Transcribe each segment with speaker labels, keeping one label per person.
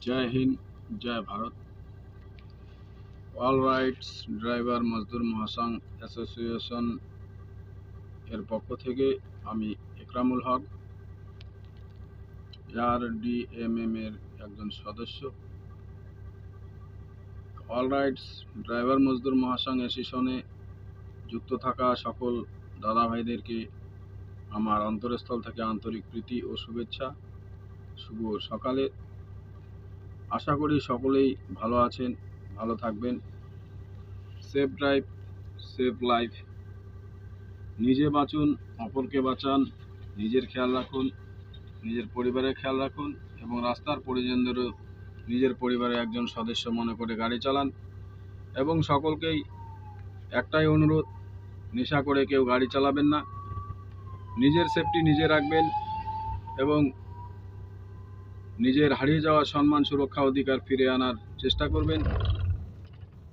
Speaker 1: জয় হিন্দ, জয় Bharat. All rides driver মজদুর মহাসংঘ association এর পক্ষ থেকে আমি একরামুল হক, ARDMM এর একজন সদস্য। অল রাইটস ড্রাইভার মজদুর মহাসংঘ অ্যাসোসিয়েশনে যুক্ত থাকা সকল দাদা ভাইদেরকে আমার অন্তরস্থল থেকে আন্তরিক প্রীতি ও শুভেচ্ছা। শুভ সকালে। আশা করি সকলেই ভালো আছেন, ভালো থাকবেন। Safe drive, safe life. নিজে বাঁচুন, অপরকে বাঁচান, নিজের খেয়াল রাখুন, নিজের পরিবারের খেয়াল রাখুন এবং রাস্তার পরিজনদেরও নিজের পরিবারের একজন সদস্য মনে করে গাড়ি চালান। এবং সকলকেই একটাই অনুরোধ, নেশা করে কেউ গাড়ি চালাবেন না। নিজের সেফটি নিজে রাখবেন এবং নিজের হারিয়ে যাওয়া সম্মান, সুরক্ষা, অধিকার ফিরে আনার চেষ্টা করবেন।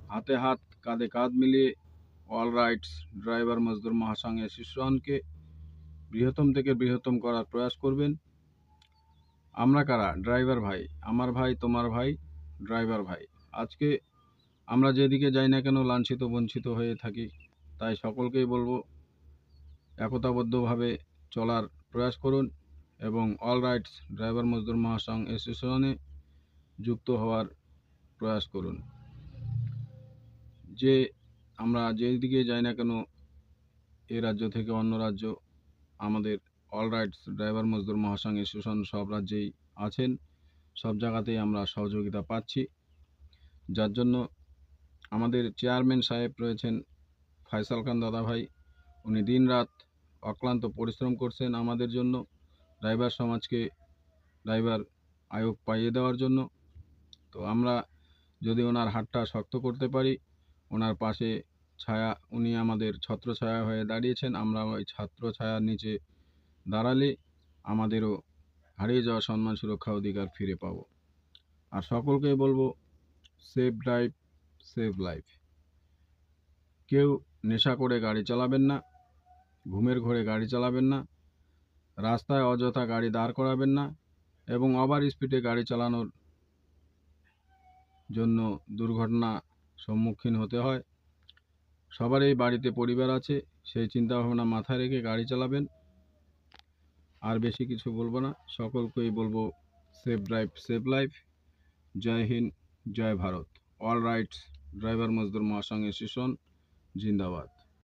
Speaker 1: হাতে হাত, কাঁধে কাঁধ মিলিয়ে অল রাইটস ড্রাইভার মজদুর মহাসংঘ অ্যাসোসিয়েশনকে বৃহত্তম থেকে বৃহত্তম করার প্রয়াস করবেন। আমরা কারা? ড্রাইভার ভাই, আমার ভাই, তোমার ভাই, ড্রাইভার ভাই। আজকে আমরা যেদিকে যাই না কেন লাঞ্ছিত বঞ্চিত হয়ে থাকি, তাই সকলকেই বলবো একতাবদ্ধভাবে চলার প্রয়াস করুন এবং অল রাইটস ড্রাইভার মজদুর মহাসংঘ অ্যাসোসিয়েশনে যুক্ত হওয়ার প্রয়াস করুন। যে আমরা যেদিকে যাই না কেন, এ রাজ্য থেকে অন্য রাজ্য, আমাদের অল রাইটস ড্রাইভার মজদুর মহাসংঘ অ্যাসোসিয়েশন সব রাজ্যেই আছেন, সব জায়গাতেই আমরা সহযোগিতা পাচ্ছি। যার জন্য আমাদের চেয়ারম্যান সাহেব রয়েছেন ফয়সাল খান দাদা ভাই, উনি দিন রাত অক্লান্ত পরিশ্রম করছেন আমাদের জন্য, ড্রাইভার সমাজকে ড্রাইভার আয়োগ পাইয়ে দেওয়ার জন্য। তো আমরা যদি ওনার হাতটা শক্ত করতে পারি, ওনার পাশে ছায়া, উনি আমাদের ছত্র ছায়া হয়ে দাঁড়িয়েছেন, আমরা ওই ছত্র ছায়ার নিচে দাঁড়ালে আমাদেরও হারিয়ে যাওয়া সম্মান, সুরক্ষা, অধিকার ফিরে পাবো। আর সকলকেই বলবো সেফ ড্রাইভ, সেভ লাইফ। কেউ নেশা করে গাড়ি চালাবেন না, ঘুমের ঘোরে গাড়ি চালাবেন না, রাস্তায় অযথা গাড়ি দাঁড় করাবেন না এবং ওভার স্পিডে গাড়ি চালানোর জন্য দুর্ঘটনা সম্মুখীন হতে হয়। সবারই বাড়িতে পরিবার আছে, সেই চিন্তাভাবনা মাথায় রেখে গাড়ি চালাবেন। আর বেশি কিছু বলবো না, সকলকেই বলবো সেফ ড্রাইভ, সেভ লাইফ। জয় হিন্দ, জয় ভারত। অল রাইটস ড্রাইভার মজদুর মহাসংঘ অ্যাসোসিয়েশন জিন্দাবাদ।